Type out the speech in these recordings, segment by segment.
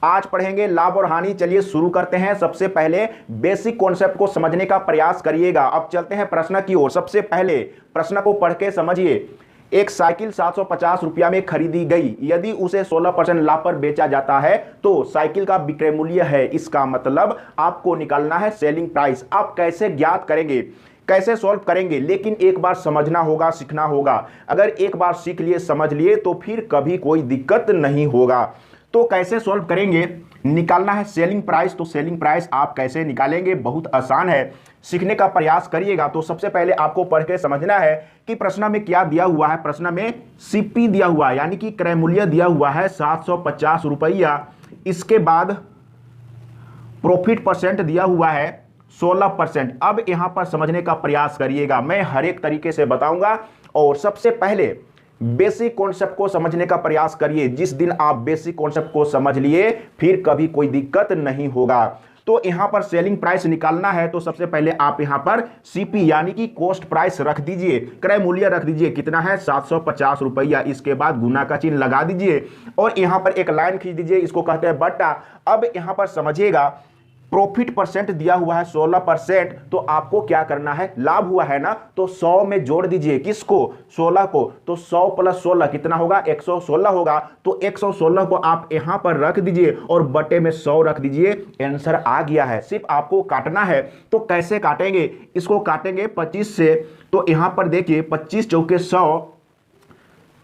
आज पढ़ेंगे लाभ और हानि। चलिए शुरू करते हैं। सबसे पहले बेसिक कॉन्सेप्ट को समझने का प्रयास करिएगा। अब चलते हैं प्रश्न की ओर। सबसे पहले प्रश्न को पढ़ के समझिए। एक साइकिल 750 रुपया में खरीदी गई, यदि उसे 16% लाभ पर बेचा जाता है तो साइकिल का विक्रय मूल्य है। इसका मतलब आपको निकालना है सेलिंग प्राइस। आप कैसे ज्ञात करेंगे, कैसे सॉल्व करेंगे, लेकिन एक बार समझना होगा, सीखना होगा। अगर एक बार सीख लिए, समझ लिए तो फिर कभी कोई दिक्कत नहीं होगा। तो कैसे सॉल्व करेंगे, निकालना है सेलिंग प्राइस। तो सेलिंग प्राइस आप कैसे निकालेंगे, बहुत आसान है, सीखने का प्रयास करिएगा। तो सबसे पहले आपको पढ़ के समझना है कि प्रश्न में क्या दिया हुआ है। प्रश्न में सीपी दिया हुआ है, यानी कि क्रय मूल्य दिया हुआ है 750 रुपया। इसके बाद प्रॉफिट परसेंट दिया हुआ है 16%। अब यहां पर समझने का प्रयास करिएगा, मैं हर एक तरीके से बताऊंगा। और सबसे पहले बेसिक कॉन्सेप्ट को समझने का प्रयास करिए। जिस दिन आप बेसिक कॉन्सेप्ट को समझ लिए फिर कभी कोई दिक्कत नहीं होगा। तो यहां पर सेलिंग प्राइस निकालना है, तो सबसे पहले आप यहां पर सीपी यानी कि कॉस्ट प्राइस रख दीजिए, क्रय मूल्य रख दीजिए। कितना है 750 रुपया। इसके बाद गुना का चिन्ह लगा दीजिए और यहां पर एक लाइन खींच दीजिए, इसको कहते हैं बट्टा। अब यहां पर समझिएगा, प्रॉफिट परसेंट दिया हुआ है 16%। तो आपको क्या करना है, लाभ हुआ है ना, तो 100 में जोड़ दीजिए। किसको, 16 को। तो 100 + 16 कितना होगा, 116 होगा। तो 116 को आप यहां पर रख दीजिए और बटे में 100 रख दीजिए। आंसर आ गया है। सिर्फ आपको काटना है। तो कैसे काटेंगे, इसको काटेंगे 25 से। तो यहां पर देखिए 25 चौके 100,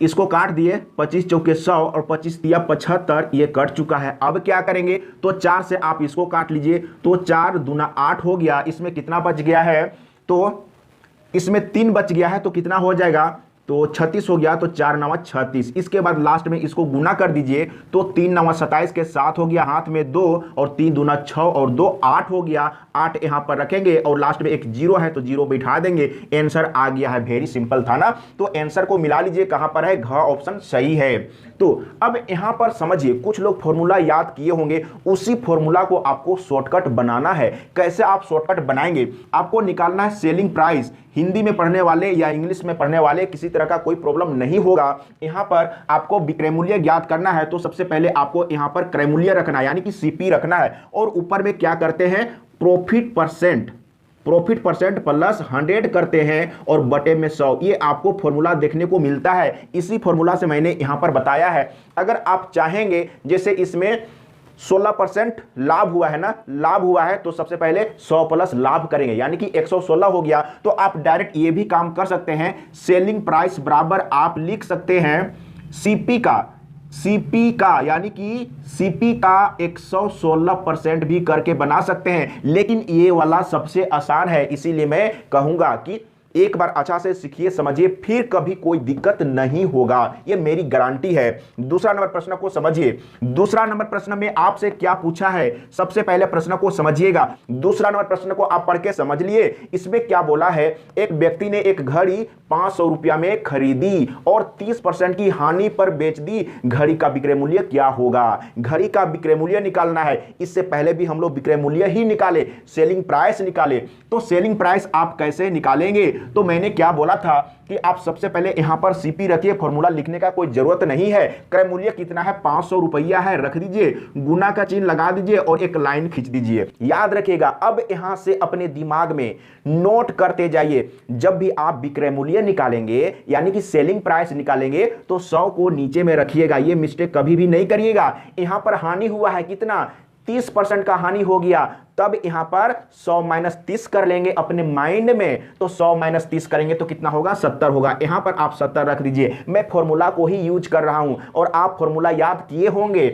इसको काट दिए। 25 चौके 100 और 25 तिया 75, ये कट चुका है। अब क्या करेंगे, तो 4 से आप इसको काट लीजिए। तो 4 दूना 8 हो गया। इसमें कितना बच गया है, तो इसमें 3 बच गया है। तो कितना हो जाएगा, तो 36 हो गया। तो 4 9 36। इसके बाद लास्ट में इसको गुना कर दीजिए। तो 3 9 27 के 7 हो गया, हाथ में 2 और 3 दूना 6 और 2 8 हो गया। 8 यहां पर रखेंगे और लास्ट में एक 0 है तो 0 बैठा देंगे। आंसर आ गया है। वेरी सिंपल था ना। तो आंसर को मिला लीजिए, कहां पर है, घ ऑप्शन सही है। तो अब यहां पर समझिए, कुछ लोग फॉर्मूला याद किए होंगे, उसी फॉर्मूला को आपको शॉर्टकट बनाना है। कैसे आप शॉर्टकट बनाएंगे, आपको निकालना है सेलिंग प्राइस। हिंदी में पढ़ने वाले या इंग्लिश में पढ़ने वाले किसी तरह का कोई प्रॉब्लम नहीं होगा। यहां पर आपको विक्रय मूल्य ज्ञात करना है। तो सबसे पहले आपको यहां पर क्रय मूल्य रखना है, यानी कि सीपी रखना है। और ऊपर में क्या करते हैं, प्रॉफिट परसेंट प्लस 100 करते हैं और बटे में 100। ये आपको फॉर्मूला देखने को मिलता है। इसी फॉर्मूला से मैंने यहां पर बताया है। अगर आप चाहेंगे, जैसे इसमें 16% लाभ हुआ है ना, लाभ हुआ है, तो सबसे पहले 100 प्लस लाभ करेंगे, यानी कि 116 हो गया। तो आप डायरेक्ट ये भी काम कर सकते हैं। सेलिंग प्राइस बराबर आप लिख सकते हैं सीपी का यानी कि सीपी का 116% भी करके बना सकते हैं। लेकिन ये वाला सबसे आसान है, इसीलिए मैं कहूंगा कि एक बार अच्छा से सीखिए, समझिए, फिर कभी कोई दिक्कत नहीं होगा। ये मेरी गारंटी है। दूसरा नंबर प्रश्न को समझिए। दूसरा नंबर प्रश्न में आपसे क्या पूछा है, सबसे पहले प्रश्न को समझिएगा। दूसरा नंबर प्रश्न को आप पढ़ के समझ लिए। इसमें क्या बोला है, एक व्यक्ति ने एक घड़ी 500 रुपया में खरीदी और 30% की हानि पर बेच दी। घड़ी का विक्रय मूल्य क्या होगा, घड़ी का विक्रय मूल्य निकालना है। इससे पहले भी हम लोग विक्रय मूल्य ही निकाले, सेलिंग प्राइस निकाले। तो सेलिंग प्राइस आप कैसे निकालेंगे, तो मैंने क्या बोला था कि आप सबसे पहले यहां पर सीपी रखिए। फॉर्मूला लिखने का कोई जरूरत नहीं है। क्रय मूल्य कितना है, 500 रुपया है, रख दीजिए, गुना का चिन्ह लगा दीजिए और एक लाइन खींच दीजिए। याद रखिएगा। अब यहां से अपने दिमाग में नोट करते जाइए। जब भी आप विक्रय मूल्य निकालेंगे यानी कि सेलिंग प्राइस निकालेंगे तो 100 को नीचे में रखिएगा। ये मिस्टेक कभी भी नहीं करिएगा। यहां पर हानि हुआ है कितना, 30% का हानि हो गया। तब यहां पर 100 - 30 कर लेंगे अपने माइंड में। तो 100 - 30 करेंगे तो कितना होगा, 70 होगा। यहां पर आप 70 रख दीजिए। मैं फॉर्मूला को ही यूज कर रहा हूं और आप फॉर्मूला याद किए होंगे।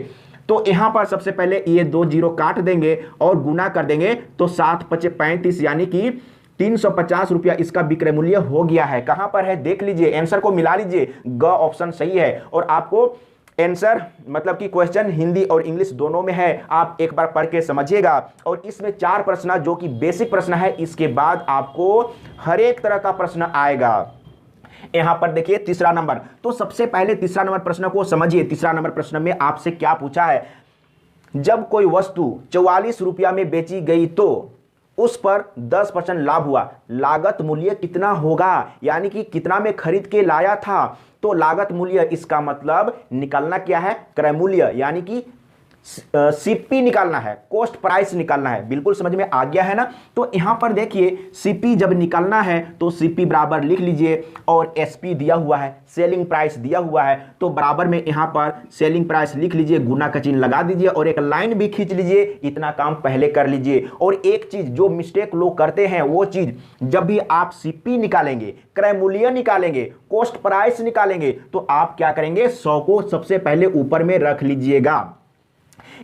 तो यहां पर सबसे पहले ये 2 0 काट देंगे और गुना कर देंगे। तो 7 × 5 = 35, यानी कि 350 रुपया इसका विक्रय मूल्य हो गया है। कहां पर है, देख लीजिए, आंसर को मिला लीजिए। ग ऑप्शन सही है। और आपको आंसर मतलब कि क्वेश्चन हिंदी और इंग्लिश दोनों में है। आप एक बार पढ़ के समझिएगा। और इसमें 4 प्रश्न जो कि बेसिक प्रश्न है, इसके बाद आपको हर एक तरह का प्रश्न आएगा। यहां पर देखिए तीसरा नंबर। तो सबसे पहले तीसरा नंबर प्रश्न को समझिए। तीसरा नंबर प्रश्न में आपसे क्या पूछा है, जब कोई वस्तु 44 रुपया में बेची गई तो उस पर 10% लाभ हुआ, लागत मूल्य कितना होगा, यानी कि कितना में खरीद के लाया था। तो लागत मूल्य, इसका मतलब निकालना क्या है, क्रय मूल्य, यानी कि सीपी निकालना है, कॉस्ट प्राइस निकालना है। बिल्कुल समझ में आ गया है ना। तो यहां पर देखिए सीपी जब निकालना है तो सीपी बराबर लिख लीजिए और एसपी दिया हुआ है, सेलिंग प्राइस दिया हुआ है, तो बराबर में यहां पर सेलिंग प्राइस लिख लीजिए, गुना का चिन्ह लगा दीजिए और एक लाइन भी खींच लीजिए। इतना काम पहले कर लीजिए। और एक चीज जो मिस्टेक लोग करते हैं, वो चीज जब भी आप सीपी निकालेंगे, क्रय मूल्य निकालेंगे, कॉस्ट प्राइस निकालेंगे, तो आप क्या करेंगे, 100 को सबसे पहले ऊपर में रख लीजिएगा।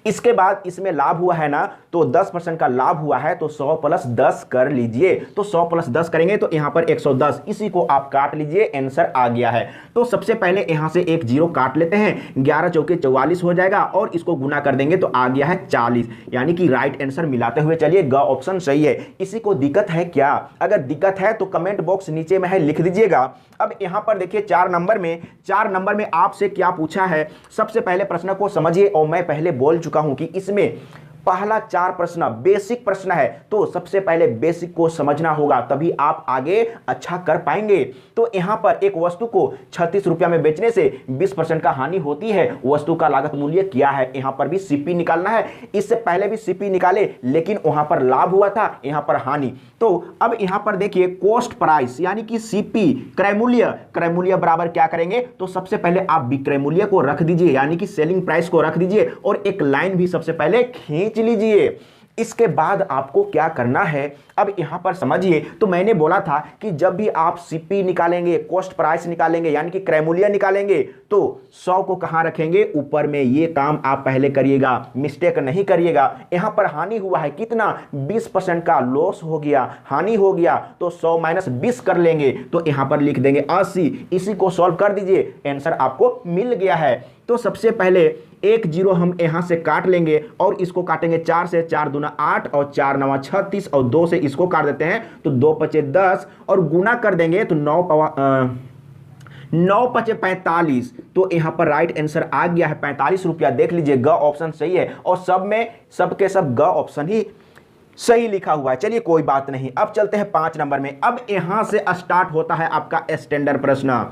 इसके बाद इसमें लाभ हुआ है ना, तो 10% का लाभ हुआ है, तो 100 प्लस 10 कर लीजिए। तो 100 प्लस 10 करेंगे तो यहां पर 110, इसी को आप काट लीजिए, आंसर आ गया है। तो सबसे पहले यहां से एक जीरो काट लेते हैं, 11 चौके 44 हो जाएगा और इसको गुना कर देंगे तो आ गया है 40, यानी कि राइट आंसर मिलाते हुए चलिए ग ऑप्शन सही है। किसी को दिक्कत है क्या? अगर दिक्कत है तो कमेंट बॉक्स नीचे में है, लिख दीजिएगा। अब यहां पर देखिए 4 नंबर में आपसे क्या पूछा है, सबसे पहले प्रश्न को समझिए। और मैं पहले बोल चुका हूं कि इसमें पहला 4 प्रश्न बेसिक प्रश्न है, तो सबसे पहले बेसिक को समझना होगा, तभी आप आगे अच्छा कर पाएंगे। तो यहां पर एक वस्तु को 36 रुपया में बेचने से 20% का हानि होती है। वस्तु का लागत मूल्य क्या है? यहां पर भी सीपी निकालना है। इससे पहले भी सीपी निकाले, लेकिन वहां पर लाभ हुआ था, यहां पर हानि। तो अब यहां पर देखिए कॉस्ट प्राइस यानी कि सीपी, क्रय मूल्य बराबर क्या करेंगे, तो सबसे पहले आप विक्रय मूल्य को रख दीजिए, यानी कि सेलिंग प्राइस को रख दीजिए और एक लाइन भी सबसे पहले खींच लीजिए। इसके बाद आपको क्या करना है, अब यहां पर समझिए। तो मैंने बोला था कि जब भी आप सीपी निकालेंगे, कॉस्ट प्राइस निकालेंगे, यानी कि क्रय मूल्य निकालेंगे, तो 100 को कहां रखेंगे, ऊपर में। ये काम आप पहले करिएगा, मिस्टेक नहीं करिएगा। यहां पर हानि हुआ है कितना, 20% का लॉस हो गया, हानि हो गया, तो 100 माइनस 20 कर लेंगे, तो यहां पर लिख देंगे 80। इसी को सॉल्व कर दीजिए, आंसर आपको मिल गया है। तो सबसे पहले एक जीरो हम यहां से काट लेंगे और इसको काटेंगे 4 से, 4 दूना 8 और 4 नवा 36 और 2 से इसको काट देते हैं, तो 2 पचे 10 और गुना कर देंगे तो 9 पचे 45। तो यहां पर राइट आंसर आ गया है 45 रुपया। देख लीजिए ग ऑप्शन सही है और सब में सबके सब ग ऑप्शन ही सही लिखा हुआ है। चलिए कोई बात नहीं, अब चलते हैं 5 नंबर में। अब यहां से स्टार्ट होता है आपका स्टैंडर्ड प्रश्न।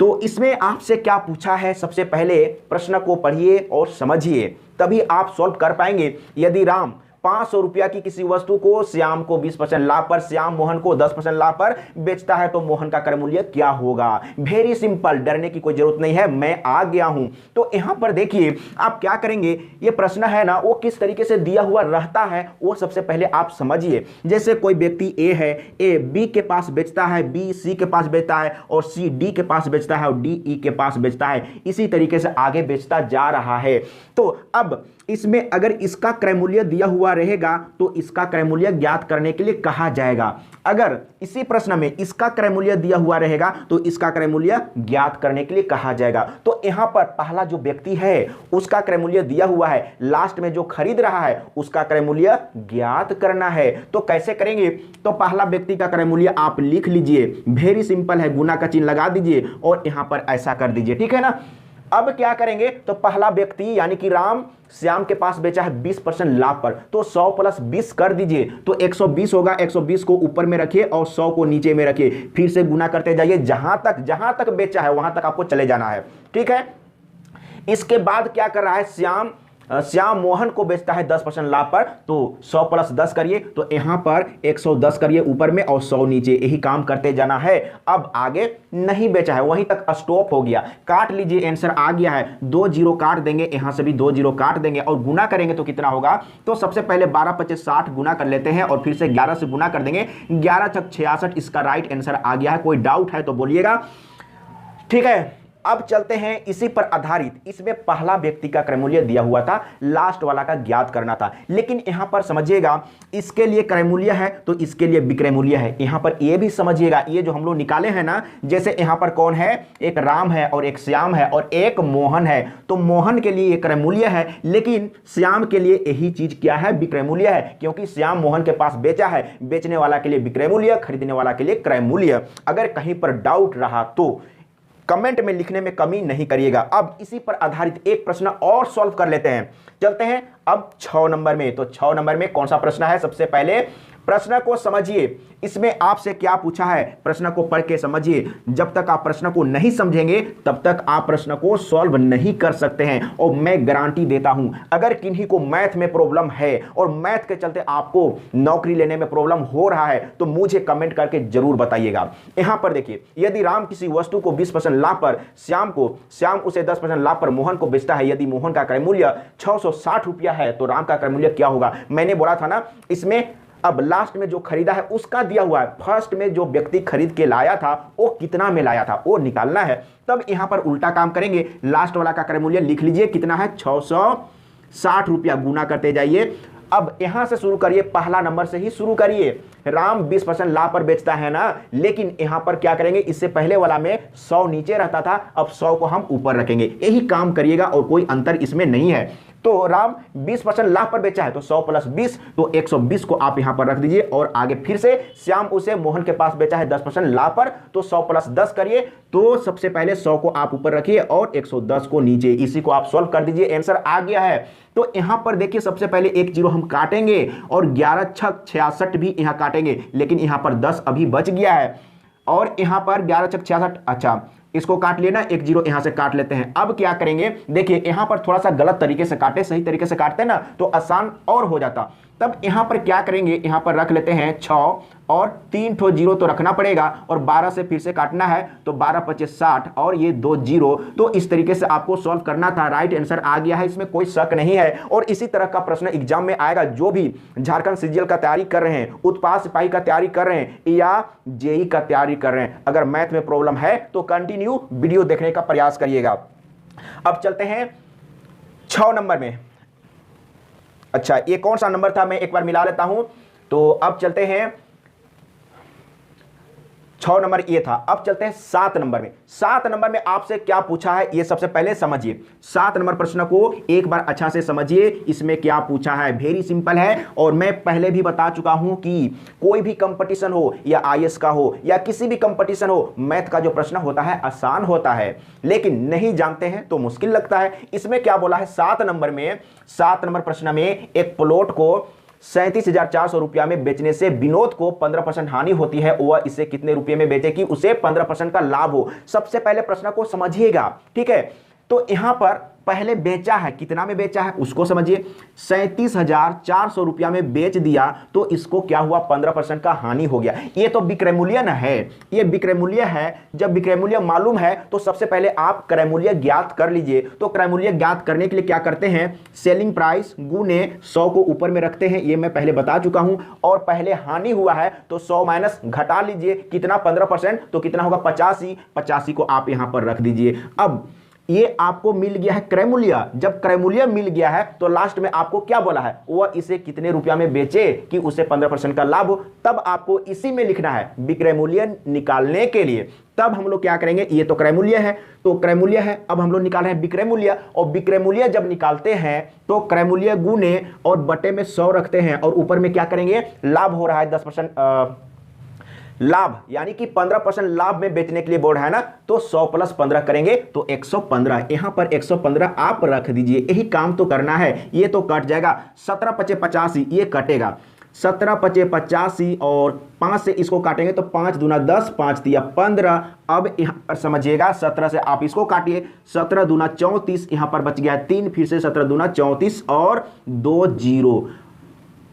तो इसमें आपसे क्या पूछा है, सबसे पहले प्रश्न को पढ़िए और समझिए, तभी आप सॉल्व कर पाएंगे। यदि राम 500 रुपया की किसी वस्तु को श्याम को 20% लाभ पर, श्याम मोहन को 10% लाभ पर बेचता है, तो मोहन का क्रय मूल्य क्या होगा? वेरी सिंपल, डरने की कोई जरूरत नहीं है, मैं आ गया हूं। तो यहां पर देखिए आप क्या करेंगे, ये प्रश्न है ना, वो किस तरीके से दिया हुआ रहता है वो सबसे पहले आप समझिए। जैसे कोई व्यक्ति ए है, ए बी के पास बेचता है, बी सी के पास बेचता है और सी डी के पास बेचता है और डी ई के पास बेचता है। इसी तरीके से आगे बेचता जा रहा है। तो अब इसमें अगर इसका क्रय मूल्य दिया हुआ रहेगा तो इसका क्रय मूल्य ज्ञात करने के लिए कहा जाएगा। अगर इसी प्रश्न में इसका क्रय मूल्य दिया हुआ रहेगा तो इसका क्रय मूल्य ज्ञात करने के लिए कहा जाएगा। तो यहां पर पहला जो व्यक्ति है उसका क्रय मूल्य दिया हुआ है, लास्ट में जो खरीद रहा है उसका क्रय मूल्य ज्ञात करना है। तो कैसे करेंगे, तो पहला व्यक्ति का क्रय मूल्य आप लिख लीजिए, वेरी सिंपल है, गुना का चिन्ह लगा दीजिए और यहां पर ऐसा कर दीजिए, ठीक है ना। अब क्या करेंगे, तो पहला व्यक्ति यानी कि राम श्याम के पास बेचा है 20% लाभ पर, तो 100 प्लस 20 कर दीजिए, तो 120 होगा। 120 को ऊपर में रखिए और 100 को नीचे में रखिए, फिर से गुना करते जाइए, जहां तक बेचा है वहां तक आपको चले जाना है, ठीक है। इसके बाद क्या कर रहा है, श्याम मोहन को बेचता है 10% लाभ पर, तो 100 प्लस 10 करिए, तो यहां पर 110 करिए ऊपर में और 100 नीचे, यही काम करते जाना है। अब आगे नहीं बेचा है, वहीं तक स्टॉप हो गया, काट लीजिए, आंसर आ गया है। 2 जीरो काट देंगे, यहां से भी 2 जीरो काट देंगे और गुना करेंगे तो कितना होगा, तो सबसे पहले 12 पचे 60 गुना कर लेते हैं और फिर से 11 से गुना कर देंगे, 11 छक 66, इसका राइट आंसर आ गया है। कोई डाउट है तो बोलिएगा, ठीक है। अब चलते हैं इसी पर आधारित, इसमें पहला व्यक्ति का क्रय मूल्य दिया हुआ था, लास्ट वाला का ज्ञात करना था, लेकिन यहां पर समझिएगा इसके लिए क्रय मूल्य है तो इसके लिए विक्रय मूल्य है। यहां पर ये भी समझिएगा, ये जो हम लोग निकाले हैं ना, जैसे यहां पर कौन है, एक राम है और एक श्याम है और एक मोहन है, तो मोहन के लिए क्रय मूल्य है, लेकिन श्याम के लिए यही चीज क्या है, विक्रय मूल्य है, क्योंकि श्याम मोहन के पास बेचा है, बेचने वाला के लिए विक्रय मूल्य, खरीदने वाला के लिए क्रय मूल्य। अगर कहीं पर डाउट रहा तो कमेंट में लिखने में कमी नहीं करिएगा। अब इसी पर आधारित एक प्रश्न और सॉल्व कर लेते हैं, चलते हैं अब 6 नंबर में। तो 6 नंबर में कौन सा प्रश्न है, सबसे पहले प्रश्न को समझिए, इसमें आपसे क्या पूछा है प्रश्न को पढ़ के समझिए। जब तक आप प्रश्न को नहीं समझेंगे तब तक आप प्रश्न को सॉल्व नहीं कर सकते हैं। और मैं गारंटी देता हूं, अगर किन्हीं को मैथ में प्रॉब्लम है और मैथ के चलते आपको नौकरी लेने में प्रॉब्लम हो रहा है तो मुझे कमेंट करके जरूर बताइएगा। यहां पर देखिए, यदि राम किसी वस्तु को 20% लाभ पर श्याम उसे 10% लाभ पर मोहन को बेचता है, यदि मोहन का क्रय मूल्य 660 रुपया है तो राम का क्रय मूल्य क्या होगा। मैंने बोला था ना, इसमें अब लास्ट में जो खरीदा है उसका दिया हुआ है, फर्स्ट में जो व्यक्ति खरीद के लाया था वो कितना में लाया था वो निकालना है। तब यहां पर उल्टा काम करेंगे, लास्ट वाला का क्रय मूल्य लिख लीजिए कितना है 660 रुपया, गुना करते जाइए। अब यहां से शुरू करिए, पहला नंबर से ही शुरू करिए। राम 20% लाभ पर बेचता है ना, लेकिन यहां पर क्या करेंगे, इससे पहले वाला में 100 नीचे रहता था, अब 100 को हम ऊपर रखेंगे, यही काम करिएगा और कोई अंतर इसमें नहीं है। तो राम 20% लाभ पर बेचा है तो 100 + 20 तो 120 को आप यहां पर रख दीजिए। और आगे फिर से श्याम उसे मोहन के पास बेचा है 10% लाभ पर तो 100 + 10 करिए, तो सबसे पहले 100 को आप ऊपर रखिए और 110 को नीचे, इसी को आप सॉल्व कर दीजिए, आंसर आ गया है। तो यहां पर देखिए सबसे पहले एक जीरो हम काटेंगे और 11 × 6 = 66 भी यहां काटेंगे, लेकिन यहां पर 10 अभी बच गया है और यहां पर 11 × 6 = 66, अच्छा इसको काट लेना, एक जीरो यहां से काट लेते हैं। अब क्या करेंगे, देखिए यहां पर थोड़ा सा गलत तरीके से काटे, सही तरीके से काटते ना तो आसान और हो जाता। तब यहां पर क्या करेंगे, यहां पर रख लेते हैं 6 और 3 ठो जीरो तो रखना पड़ेगा और 12 से फिर से काटना है तो 12 × 25 = 60 और ये 2 जीरो। तो इस तरीके से आपको सॉल्व करना था, राइट आंसर आ गया है, इसमें कोई शक नहीं है। और इसी तरह का प्रश्न एग्जाम में आएगा, जो भी झारखंड सीजीएल का तैयारी कर रहे हैं, उत्पाद सिपाही का तैयारी कर रहे हैं या जेई का तैयारी कर रहे हैं, अगर मैथ में प्रॉब्लम है तो कंटिन्यू वीडियो देखने का प्रयास करिएगा। अब चलते हैं 6 नंबर में। अच्छा ये कौन सा नंबर था, मैं एक बार मिला लेता हूं। तो अब चलते हैं 6 नंबर ये था। अब चलते हैं 7 नंबर में। 7 नंबर में आपसे क्या पूछा है ये सबसे पहले समझिए। 7 नंबर प्रश्न को एक बार अच्छा से समझिए, इसमें क्या पूछा है, वेरी सिंपल है। और मैं पहले भी बता चुका हूं कि कोई भी कंपटीशन हो या आईएएस का हो या किसी भी कंपटीशन हो, मैथ का जो प्रश्न होता है आसान होता है, लेकिन नहीं जानते हैं तो मुश्किल लगता है। इसमें क्या बोला है 7 नंबर में, 7 नंबर प्रश्न में एक प्लॉट को 37,400 रुपया में बेचने से विनोद को 15% हानि होती है, वह इसे कितने रुपये में बेचे कि उसे 15% का लाभ हो। सबसे पहले प्रश्न को समझिएगा, ठीक है। तो यहां पर पहले बेचा है, कितना में बेचा है उसको समझिए, 37,400 रुपया में बेच दिया तो इसको क्या हुआ, 15% का हानि हो गया। ये तो विक्रय मूल्य न है, ये विक्रय मूल्य है। जब विक्रय मूल्य मालूम है तो सबसे पहले आप क्रय मूल्य ज्ञात कर लीजिए। तो क्रय मूल्य ज्ञात करने के लिए क्या करते हैं, सेलिंग प्राइस गुने 100 को ऊपर में रखते हैं, ये मैं पहले बता चुका हूं। और पहले हानि हुआ है तो 100 माइनस घटा लीजिए, कितना 15% तो कितना होगा 85, 85 को आप यहां पर रख दीजिए। अब ये आपको मिल गया है क्रय मूल्य। जब क्रय मूल्य मिल गया है तो लास्ट में आपको क्या बोला है, वह इसे कितने रुपया में बेचे कि उसे 15% का लाभ हो। तब आपको इसी में लिखना है विक्रय मूल्य निकालने के लिए। तब हम लोग क्या करेंगे, ये तो क्रय मूल्य है, तो क्रय मूल्य है, अब हम लोग निकाल रहे हैं विक्रय मूल्य। और विक्रय मूल्य जब निकालते हैं तो क्रय मूल्य गुने और बटे में 100 रखते हैं और ऊपर में क्या करेंगे, लाभ हो रहा है 10% लाभ, यानी कि 15% लाभ में बेचने के लिए बोर्ड है ना, तो 100 + 15 करेंगे तो 115। यहां पर 115 आप रख दीजिए, यही काम तो करना है। ये तो कट जाएगा, 17 × 5 = 85, ये कटेगा 17 × 5 = 85 और 5 से इसको काटेंगे तो 5 दूना 10, 5 तिया 15। अब यहां पर समझिएगा 17 से आप इसको काटिए, 17 दूना 34, यहां पर बच गया 3, फिर से 17 दूना 34 और 2 जीरो,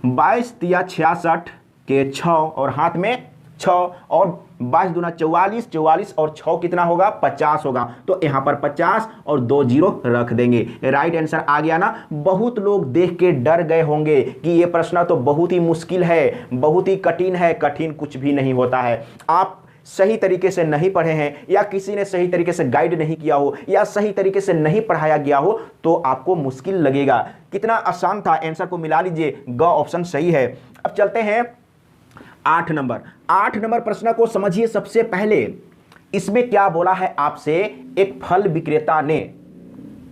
22 तिया 66 के 6 और हाथ में 6 और 22 दूना 44, 44 और 6 कितना होगा 50 होगा। तो यहां पर 50 और 2 जीरो रख देंगे, राइट आंसर आ गया ना। बहुत लोग देख के डर गए होंगे कि ये प्रश्न तो बहुत ही मुश्किल है, बहुत ही कठिन है। कठिन कुछ भी नहीं होता है, आप सही तरीके से नहीं पढ़े हैं या किसी ने सही तरीके से गाइड नहीं किया हो या सही तरीके से नहीं पढ़ाया गया हो तो आपको मुश्किल लगेगा। कितना आसान था, आंसर को मिला लीजिए, ग ऑप्शन सही है। अब चलते हैं 8 नंबर। 8 नंबर प्रश्न को समझिए। सबसे पहले इसमें क्या बोला है आपसे, एक फल विक्रेता ने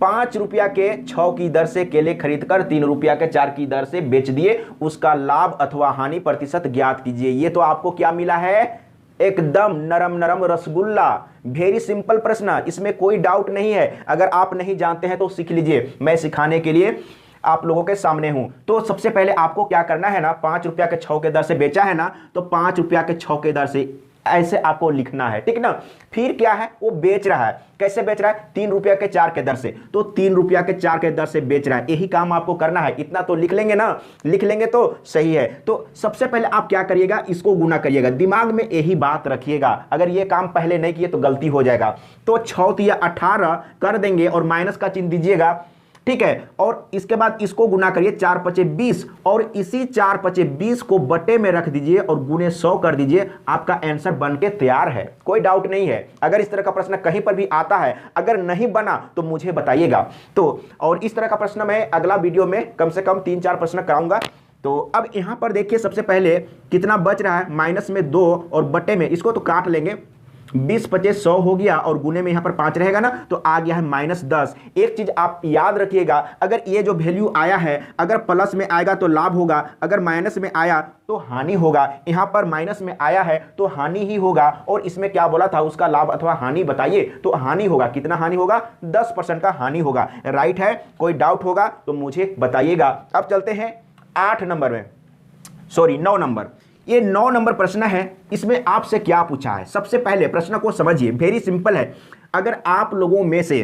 5 रुपया के 6 की दर से केले खरीदकर 3 रुपया के 4 की दर से बेच दिए, उसका लाभ अथवा हानि प्रतिशत ज्ञात कीजिए। ये तो आपको क्या मिला है, एकदम नरम नरम रसगुल्ला। वेरी सिंपल प्रश्न, इसमें कोई डाउट नहीं है। अगर आप नहीं जानते हैं तो सीख लीजिए, मैं सिखाने के लिए आप लोगों के सामने हूं। तो सबसे पहले आपको क्या करना है ना, 5 रुपया के 6 के दर से बेचा है ना, तो 5 रुपया के 6 के दर से ऐसे आपको लिखना है, ठीक ना। फिर क्या है, वो बेच रहा है, कैसे बेच रहा है, 3 रुपया के 4 के दर से, तो 3 रुपया के 4 के दर से बेच रहा है, यही काम आपको करना है। इतना तो लिख लेंगे ना, लिख लेंगे तो सही है। तो सबसे पहले आप क्या करिएगा, इसको गुना करिएगा, दिमाग में यही बात रखिएगा। अगर ये काम पहले नहीं किए तो गलती हो जाएगा। तो 6 या 18 कर देंगे और माइनस का चिन्ह दीजिएगा, ठीक है। और इसके बाद इसको गुना करिए, 4 पचे 20, और इसी 4 पचे 20 को बटे में रख दीजिए और गुने 100 कर दीजिए, आपका आंसर बन के तैयार है, कोई डाउट नहीं है। अगर इस तरह का प्रश्न कहीं पर भी आता है, अगर नहीं बना तो मुझे बताइएगा। तो और इस तरह का प्रश्न मैं अगला वीडियो में कम से कम 3-4 प्रश्न कराऊंगा। तो अब यहां पर देखिए, सबसे पहले कितना बच रहा है, माइनस में 2 और बटे में, इसको तो काट लेंगे, 20 पचे 100 हो गया और गुने में यहां पर 5 रहेगा ना, तो आ गया है -10। एक चीज आप याद रखिएगा, अगर ये जो वैल्यू आया है, अगर प्लस में आएगा तो लाभ होगा, अगर माइनस में आया तो हानि होगा। यहां पर माइनस में आया है तो हानि ही होगा, और इसमें क्या बोला था, उसका लाभ अथवा हानि बताइए, तो हानि होगा। कितना हानि होगा, 10% का हानि होगा। राइट है, कोई डाउट होगा तो मुझे बताइएगा। अब चलते हैं 8 नंबर में, सॉरी 9 नंबर। ये 9 नंबर प्रश्न है, इसमें आपसे क्या पूछा है। सबसे पहले प्रश्न को समझिए, वेरी सिंपल है। अगर आप लोगों में से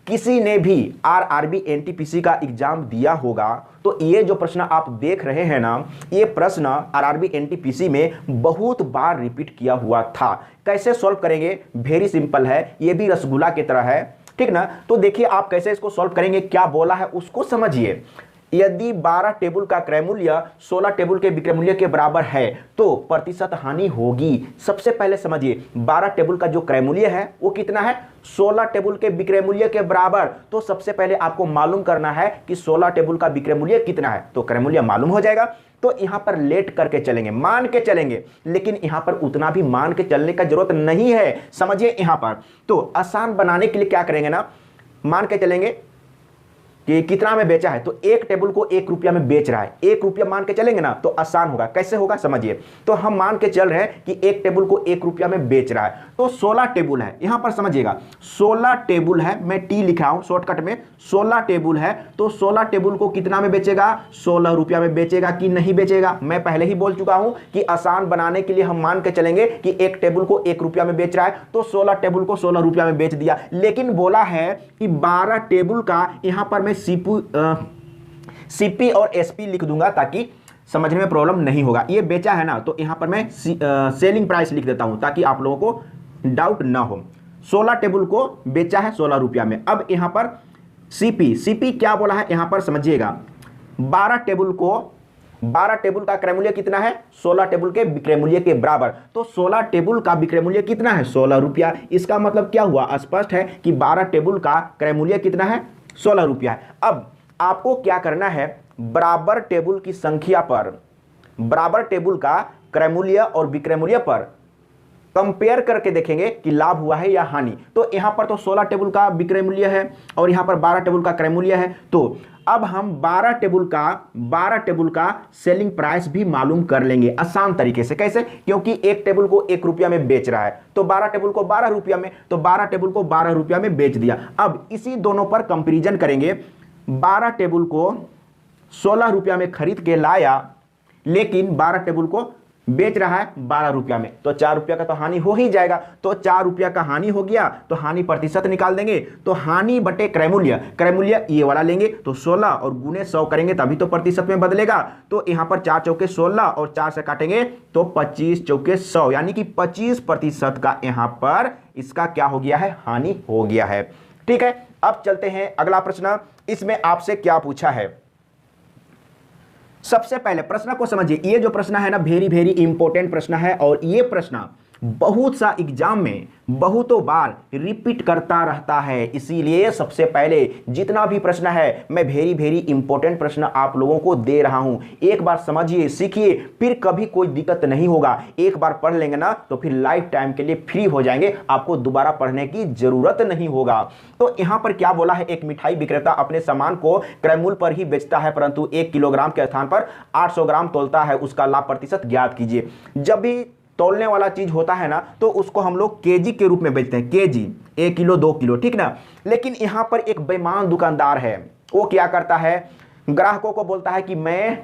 किसी ने भी आरआरबी एनटीपीसी का एग्जाम दिया होगा तो ये जो प्रश्न आप देख रहे हैं ना, ये प्रश्न आरआरबी एनटीपीसी में बहुत बार रिपीट किया हुआ था। कैसे सॉल्व करेंगे, वेरी सिंपल है, ये भी रसगुल्ला की तरह है, ठीक ना। तो देखिए आप कैसे इसको सॉल्व करेंगे, क्या बोला है उसको समझिए। यदि 12 टेबल का क्रय मूल्य 16 टेबल के विक्रय मूल्य के बराबर है तो प्रतिशत हानि होगी। सबसे पहले समझिए, 12 टेबल का जो क्रय मूल्य है वो कितना है, 16 टेबल के विक्रय मूल्य के बराबर। तो सबसे पहले आपको मालूम करना है कि 16 टेबल का विक्रय मूल्य कितना है, तो क्रय मूल्य मालूम हो जाएगा। तो यहां पर लेट करके चलेंगे, मान के चलेंगे, लेकिन यहां पर उतना भी मान के चलने का जरूरत नहीं है। समझिए यहां पर तो आसान बनाने के लिए क्या करेंगे ना, मान के चलेंगे कि कितना में बेचा है, तो एक टेबल को 1 रुपया में बेच रहा है, 1 रुपया मान के चलेंगे ना, तो आसान होगा। कैसे होगा समझिए, तो हम मान के चल रहे हैं कि एक टेबल को 1 रुपया में बेच रहा है, तो 16 टेबल है। यहां पर समझिएगा 16 टेबल है, मैं टी लिखा हूं शॉर्टकट में, 16 टेबल है, तो 16 टेबल को कितना में बेचेगा, 16 रुपया में बेचेगा कि नहीं बेचेगा। मैं पहले ही बोल चुका हूं कि आसान बनाने के लिए हम मान के चलेंगे कि एक टेबल को 1 रुपया में बेच रहा है, तो 16 टेबल को 16 रुपया में बेच दिया। लेकिन बोला है कि 12 टेबल का, यहां पर मैं सीपी और एसपी लिख दूंगा ताकि समझने में प्रॉब्लम नहीं होगा। ये बेचा है ना, तो यहां पर मैं सेलिंग प्राइस लिख देता हूं ताकि आप लोगों को डाउट ना हो। 16 टेबल को बेचा है 16 रुपया में। अब यहां पर सीपी क्या बोला है, यहां पर समझिएगा, 12 टेबल का क्रय मूल्य कितना है, 16 टेबल के विक्रय मूल्य के बराबर। तो 16 टेबल का विक्रय मूल्य कितना है, 16 रुपया। इसका मतलब क्या हुआ, स्पष्ट है कि 12 टेबल का क्रय मूल्य कितना है, 16 रुपया है। अब आपको क्या करना है, बराबर टेबल की संख्या पर, बराबर टेबल का क्रय मूल्य और विक्रय मूल्य पर कंपेयर करके देखेंगे कि लाभ हुआ है या हानि। तो यहां पर तो 16 टेबल का विक्रय मूल्य है और यहां पर 12 टेबल का क्रय मूल्य है। तो अब हम 12 टेबल का सेलिंग प्राइस भी मालूम कर लेंगे आसान तरीके से। कैसे, क्योंकि एक टेबल को 1 रुपया में बेच रहा है, तो 12 टेबल को 12 रुपया में, तो 12 टेबल को 12 रुपया में बेच दिया। अब इसी दोनों पर कंपैरिजन करेंगे, 12 टेबल को 16 रुपया में खरीद के लाया, लेकिन 12 टेबल को बेच रहा है 12 रुपया में, तो 4 रुपया का तो हानि हो ही जाएगा। तो 4 रुपया का हानि हो गया, तो हानि प्रतिशत निकाल देंगे। तो हानि बटे क्रय मूल्य ये वाला लेंगे, तो 16 और गुने 100 करेंगे तभी तो प्रतिशत में बदलेगा। तो यहां पर 4 चौके 16 और 4 से काटेंगे तो 25 चौके 100, यानी कि 25% का यहां पर इसका क्या हो गया है, हानि हो गया है। ठीक है, अब चलते हैं अगला प्रश्न। इसमें आपसे क्या पूछा है, सबसे पहले प्रश्न को समझिए। ये जो प्रश्न है ना, वेरी इंपॉर्टेंट प्रश्न है, और ये प्रश्न बहुत सा एग्जाम में बहुतों बार रिपीट करता रहता है। इसीलिए सबसे पहले जितना भी प्रश्न है, मैं वेरी इंपॉर्टेंट प्रश्न आप लोगों को दे रहा हूं। एक बार समझिए, सीखिए, फिर कभी कोई दिक्कत नहीं होगा। एक बार पढ़ लेंगे ना तो फिर लाइफ टाइम के लिए फ्री हो जाएंगे, आपको दोबारा पढ़ने की जरूरत नहीं होगा। तो यहां पर क्या बोला है, एक मिठाई विक्रेता अपने सामान को क्रय मूल्य पर ही बेचता है, परंतु 1 किलोग्राम के स्थान पर 800 ग्राम तोलता है, उसका लाभ प्रतिशत ज्ञात कीजिए। जब भी तोलने वाला चीज होता है ना, तो उसको हम लोग केजी के रूप में बेचते हैं, केजी, 1 किलो 2 किलो, ठीक ना। लेकिन यहां पर एक बेईमान दुकानदार है, वो क्या करता है, ग्राहकों को बोलता है कि मैं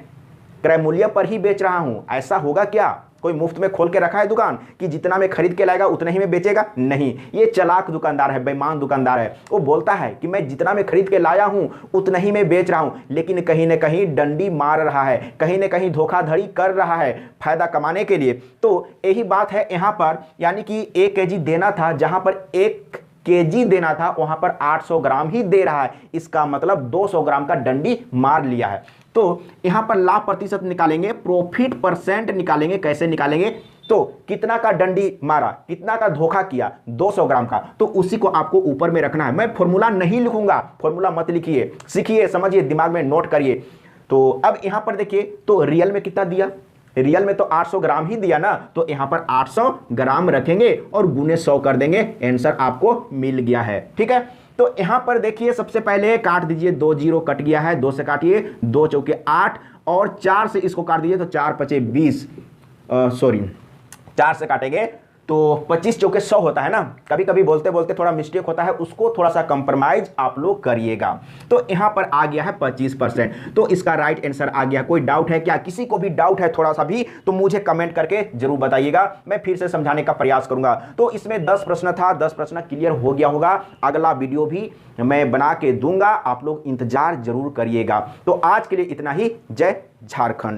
क्रय मूल्य पर ही बेच रहा हूं। ऐसा होगा क्या? कोई मुफ्त में खोल के रखा है दुकान कि जितना में खरीद के लाएगा उतना ही में बेचेगा? नहीं, ये चालाक दुकानदार है, बेईमान दुकानदार है। वो बोलता है कि मैं जितना में खरीद के लाया हूं उतना ही में बेच रहा हूं, लेकिन कहीं ना कहीं डंडी मार रहा है, कहीं ना कहीं धोखाधड़ी कर रहा है फायदा कमाने के लिए। तो यही बात है यहां पर, यानी कि 1 केजी देना था, जहां पर 1 केजी देना था वहां पर 800 ग्राम ही दे रहा है। इसका मतलब 200 ग्राम का डंडी मार लिया है। तो यहां पर लाभ प्रतिशत निकालेंगे, प्रॉफिट परसेंट निकालेंगे। कैसे निकालेंगे? तो कितना का डंडी मारा, कितना का धोखा किया, 200 ग्राम का, तो उसी को आपको ऊपर में रखना है। मैं फॉर्मूला नहीं लिखूंगा, फॉर्मूला मत लिखिए, सीखिए, समझिए, दिमाग में नोट करिए। तो अब यहां पर देखिए, तो रियल में कितना दिया? रियल में तो 800 ग्राम ही दिया ना, तो यहां पर 800 ग्राम रखेंगे और गुने 100 कर देंगे, आंसर आपको मिल गया है। ठीक है, तो यहां पर देखिए सबसे पहले काट दीजिए, 2 जीरो कट गया है, 2 से काटिए, 2 चौके 8 और 4 से इसको काट दीजिए तो 4 पचे 20, सॉरी 4 से काटेंगे तो 25 चौके 100 होता है ना। कभी कभी बोलते बोलते थोड़ा मिस्टेक होता है, उसको थोड़ा सा कंप्रोमाइज आप लोग करिएगा। तो यहां पर आ गया है 25%, तो इसका राइट आंसर आ गया। कोई डाउट है क्या? किसी को भी डाउट है थोड़ा सा भी तो मुझे कमेंट करके जरूर बताइएगा, मैं फिर से समझाने का प्रयास करूंगा। तो इसमें 10 प्रश्न था, 10 प्रश्न क्लियर हो गया होगा। अगला वीडियो भी मैं बना के दूंगा, आप लोग इंतजार जरूर करिएगा। तो आज के लिए इतना ही। जय झारखंड।